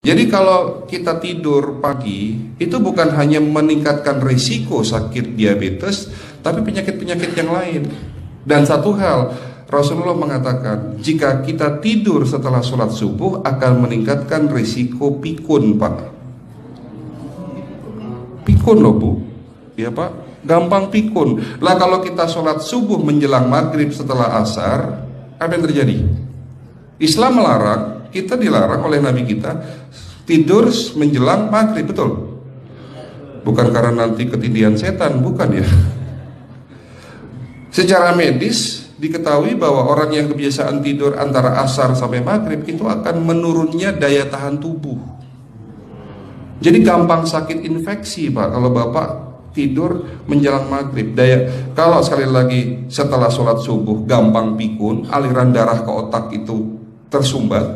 Jadi kalau kita tidur pagi, itu bukan hanya meningkatkan risiko sakit diabetes, tapi penyakit-penyakit yang lain. Dan satu hal, Rasulullah mengatakan, jika kita tidur setelah sholat subuh akan meningkatkan risiko pikun, Pak. Pikun loh, Bu. Ya, Pak. Gampang pikun. Lah kalau kita sholat subuh menjelang maghrib setelah asar, apa yang terjadi? Islam melarang, kita dilarang oleh Nabi kita tidur menjelang maghrib, betul? Bukan karena nanti ketindihan setan, bukan ya. Secara medis diketahui bahwa orang yang kebiasaan tidur antara asar sampai maghrib itu akan menurunnya daya tahan tubuh. Jadi gampang sakit infeksi, Pak, kalau Bapak tidur menjelang maghrib. Kalau sekali lagi setelah sholat subuh gampang pikun, aliran darah ke otak itu tersumbat,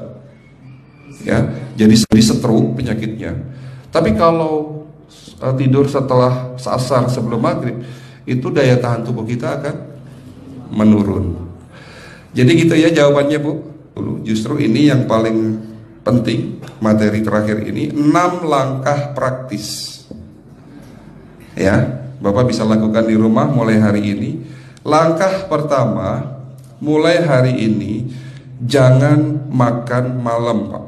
ya, jadi stroke penyakitnya. Tapi kalau tidur setelah asar sebelum maghrib, itu daya tahan tubuh kita akan menurun. Jadi gitu ya jawabannya, Bu. Justru ini yang paling penting, materi terakhir ini 6 langkah praktis. Ya, Bapak bisa lakukan di rumah mulai hari ini. Langkah pertama, mulai hari ini jangan makan malam, Pak.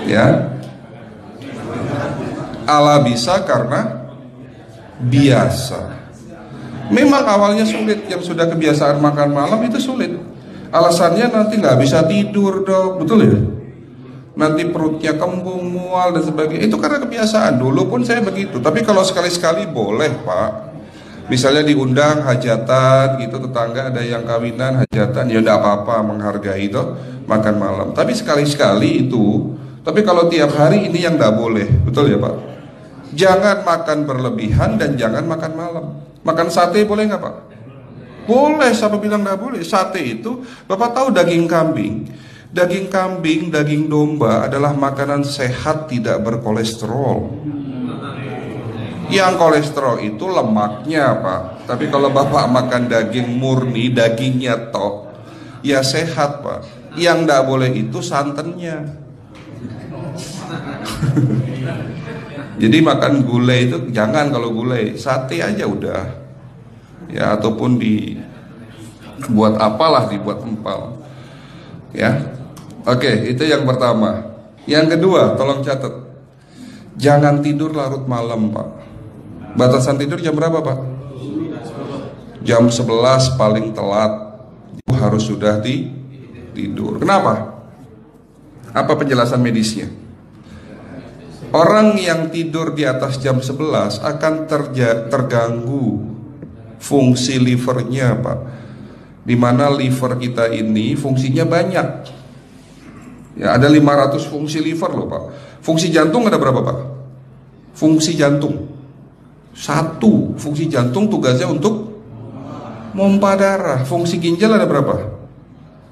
Ya, ala bisa karena biasa. Memang awalnya sulit, yang sudah kebiasaan makan malam itu sulit. Alasannya nanti nggak bisa tidur, Dok, betul ya? Nanti perutnya kembung, mual dan sebagainya. Itu karena kebiasaan. Dulu pun saya begitu. Tapi kalau sekali-sekali boleh, Pak. Misalnya diundang hajatan gitu, tetangga ada yang kawinan hajatan, ya enggak apa-apa, menghargai itu makan malam. Tapi sekali-sekali itu. Tapi kalau tiap hari ini yang enggak boleh, betul ya, Pak? Jangan makan berlebihan dan jangan makan malam. Makan sate boleh nggak, Pak? Boleh, siapa bilang nggak boleh? Sate itu, Bapak tahu daging kambing. Daging kambing, daging domba adalah makanan sehat, tidak berkolesterol. Yang kolesterol itu lemaknya, Pak. Tapi kalau Bapak makan daging murni, dagingnya tok, ya sehat, Pak. Yang nggak boleh itu santannya. Jadi makan gulai itu jangan, kalau gulai sate aja udah. Ya, ataupun dibuat apalah, dibuat empal. Ya. Oke, itu yang pertama. Yang kedua, tolong catat. Jangan tidur larut malam, Pak. Batasan tidur jam berapa, Pak? Jam 11 paling telat. Harus sudah tidur. Kenapa? Apa penjelasan medisnya? Orang yang tidur di atas jam 11 akan terganggu fungsi livernya, Pak. Dimana liver kita ini fungsinya banyak. Ya, ada 500 fungsi liver loh, Pak. Fungsi jantung ada berapa, Pak? Fungsi jantung 1. Fungsi jantung tugasnya untuk mompa darah. Fungsi ginjal ada berapa?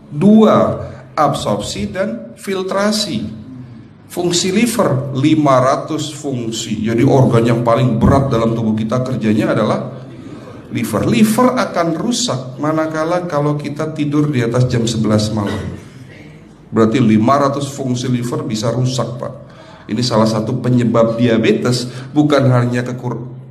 2. Absorpsi dan filtrasi. Fungsi liver 500 fungsi. Jadi organ yang paling berat dalam tubuh kita kerjanya adalah liver. Liver akan rusak manakala kalau kita tidur di atas jam 11 malam. Berarti 500 fungsi liver bisa rusak, Pak. Ini salah satu penyebab diabetes. Bukan hanya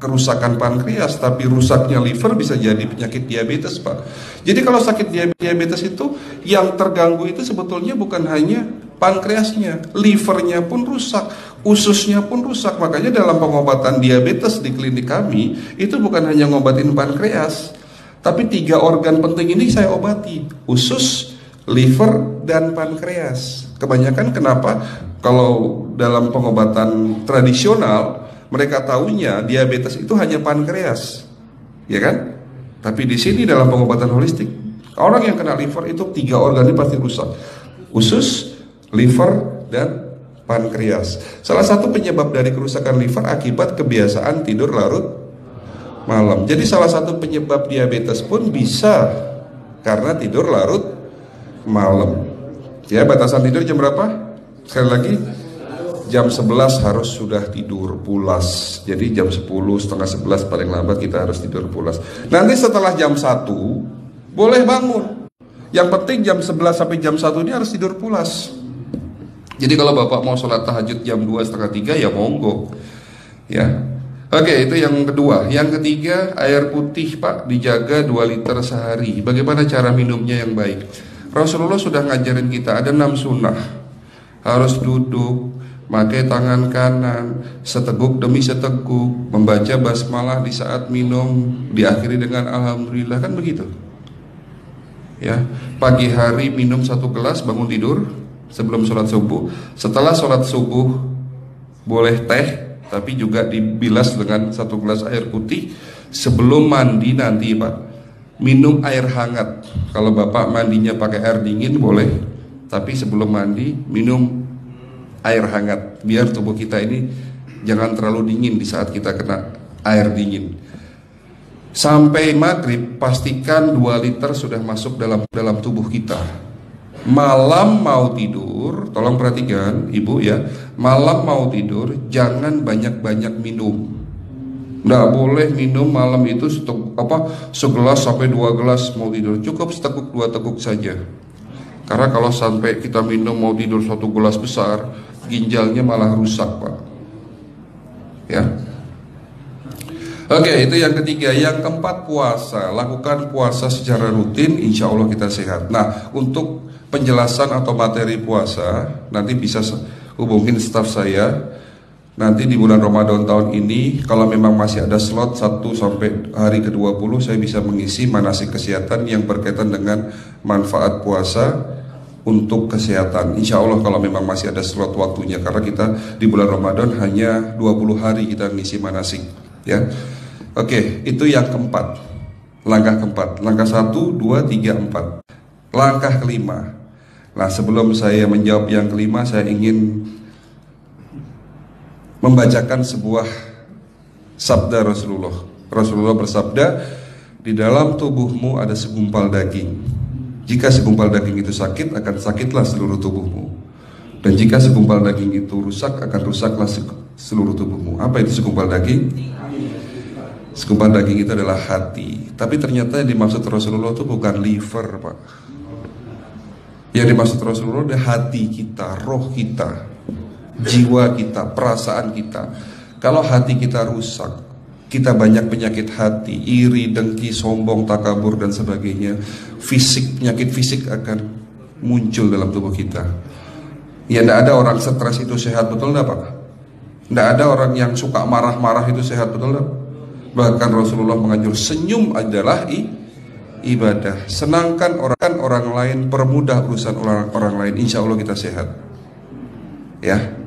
kerusakan pankreas, tapi rusaknya liver bisa jadi penyakit diabetes, Pak. Jadi kalau sakit diabetes itu yang terganggu itu sebetulnya bukan hanya pankreasnya, livernya pun rusak, ususnya pun rusak. Makanya dalam pengobatan diabetes di klinik kami itu bukan hanya ngobatin pankreas, tapi 3 organ penting ini saya obati: usus, liver, dan pankreas. Kebanyakan kenapa? Kalau dalam pengobatan tradisional mereka tahunya diabetes itu hanya pankreas, ya kan? Tapi di sini dalam pengobatan holistik, orang yang kena liver itu 3 organ ini pasti rusak: usus, liver, dan pankreas. Salah satu penyebab dari kerusakan liver akibat kebiasaan tidur larut malam. Jadi salah satu penyebab diabetes pun bisa karena tidur larut malam. Ya, batasan tidur jam berapa? Sekali lagi, jam 11 harus sudah tidur pulas. Jadi jam 10, setengah 11 paling lambat kita harus tidur pulas. Nanti setelah jam 1 boleh bangun. Yang penting jam 11 sampai jam 1 ini harus tidur pulas. Jadi kalau Bapak mau sholat tahajud jam 2, setengah 3 ya monggo. Ya. Oke, itu yang kedua. Yang ketiga, air putih Pak dijaga 2 liter sehari. Bagaimana cara minumnya yang baik? Rasulullah sudah ngajarin kita ada 6 sunnah. Harus duduk, pakai tangan kanan, seteguk demi seteguk, membaca basmalah di saat minum, diakhiri dengan alhamdulillah, kan begitu. Ya, pagi hari minum 1 gelas bangun tidur sebelum sholat subuh. Setelah sholat subuh boleh teh, tapi juga dibilas dengan 1 gelas air putih. Sebelum mandi nanti Pak, minum air hangat. Kalau Bapak mandinya pakai air dingin boleh, tapi sebelum mandi minum air hangat, biar tubuh kita ini jangan terlalu dingin di saat kita kena air dingin. Sampai maghrib pastikan 2 liter sudah masuk dalam tubuh kita. Malam mau tidur, tolong perhatikan Ibu ya, malam mau tidur jangan banyak-banyak minum. Nggak boleh minum malam itu segelas sampai 2 gelas mau tidur. Cukup seteguk 2 teguk saja. Karena kalau sampai kita minum mau tidur 1 gelas besar, ginjalnya malah rusak Pak. Ya. Oke, itu yang ketiga. Yang keempat, puasa. Lakukan puasa secara rutin, insya Allah kita sehat. Nah, untuk penjelasan atau materi puasa, nanti bisa hubungin staf saya. Nanti di bulan Ramadan tahun ini, kalau memang masih ada slot 1 sampai hari ke-20, saya bisa mengisi manasik kesehatan yang berkaitan dengan manfaat puasa untuk kesehatan. Insya Allah kalau memang masih ada slot waktunya, karena kita di bulan Ramadan hanya 20 hari kita mengisi manasik. Ya. Oke, itu yang keempat. Langkah keempat. Langkah 1, 2, 3, 4. Langkah kelima. Nah, sebelum saya menjawab yang kelima, saya ingin membacakan sebuah sabda Rasulullah. Rasulullah bersabda, di dalam tubuhmu ada segumpal daging. Jika segumpal daging itu sakit, akan sakitlah seluruh tubuhmu. Dan jika segumpal daging itu rusak, akan rusaklah seluruh tubuhmu. Apa itu segumpal daging? Segumpal daging itu adalah hati. Tapi ternyata yang dimaksud Rasulullah itu bukan liver Pak. Yang dimaksud Rasulullah adalah hati kita, roh kita, jiwa kita, perasaan kita. Kalau hati kita rusak, kita banyak penyakit hati, iri, dengki, sombong, takabur dan sebagainya. Penyakit fisik akan muncul dalam tubuh kita. Ya, tidak ada orang stres itu sehat, betul tidak Pak? Tidak ada orang yang suka marah-marah itu sehat, betul tidak? Bahkan Rasulullah mengajar senyum adalah ibadah. Senangkan orang lain, permudah urusan orang lain, insya Allah kita sehat. Ya.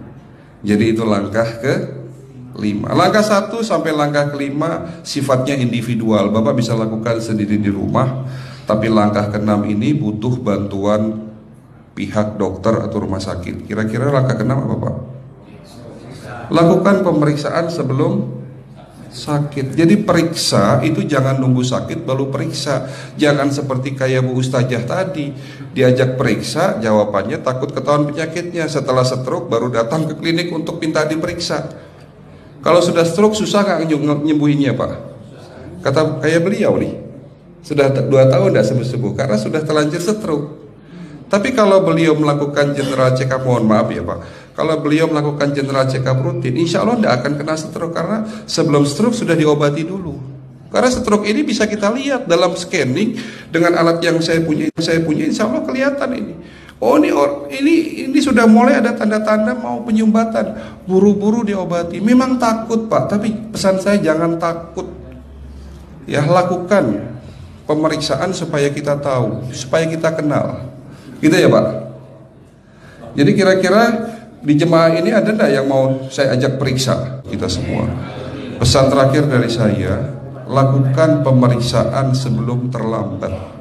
Jadi itu langkah ke-5. Langkah 1 sampai langkah ke-5 sifatnya individual. Bapak bisa lakukan sendiri di rumah. Tapi langkah ke-6 ini butuh bantuan pihak dokter atau rumah sakit. Kira-kira langkah ke-6 apa Pak? Lakukan pemeriksaan sebelum sakit. Jadi periksa itu jangan nunggu sakit baru periksa. Jangan seperti kayak Bu Ustazah tadi, diajak periksa, jawabannya takut ketahuan penyakitnya. Setelah stroke baru datang ke klinik untuk minta diperiksa. Kalau sudah stroke susah nggak nyembuhinnya Pak? Kata kayak beliau nih, sudah 2 tahun tidak sembuh-sembuh karena sudah terlanjur stroke. Tapi kalau beliau melakukan general check up, mohon maaf ya Pak, kalau beliau melakukan general check up rutin, insya Allah tidak akan kena stroke, karena sebelum stroke sudah diobati dulu. Karena stroke ini bisa kita lihat dalam scanning dengan alat yang saya punya, insya Allah kelihatan ini. Oh ini sudah mulai ada tanda-tanda mau penyumbatan, buru-buru diobati. Memang takut Pak, tapi pesan saya jangan takut. Ya, lakukan pemeriksaan supaya kita tahu, supaya kita kenal. Gitu ya Pak. Jadi kira-kira di jemaah ini ada enggak yang mau saya ajak periksa kita semua? Pesan terakhir dari saya, lakukan pemeriksaan sebelum terlambat.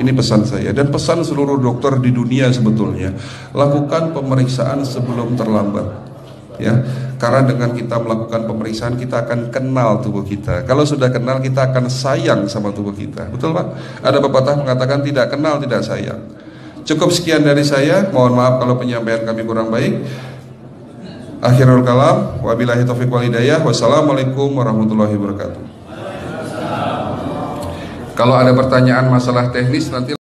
Ini pesan saya dan pesan seluruh dokter di dunia sebetulnya. Lakukan pemeriksaan sebelum terlambat. Ya, karena dengan kita melakukan pemeriksaan kita akan kenal tubuh kita. Kalau sudah kenal kita akan sayang sama tubuh kita. Betul Pak? Ada pepatah mengatakan tidak kenal tidak sayang. Cukup sekian dari saya. Mohon maaf kalau penyampaian kami kurang baik. Akhirul kalam, wabillahi taufiq wal hidayah. Wassalamualaikum warahmatullahi wabarakatuh. Kalau ada pertanyaan masalah teknis nanti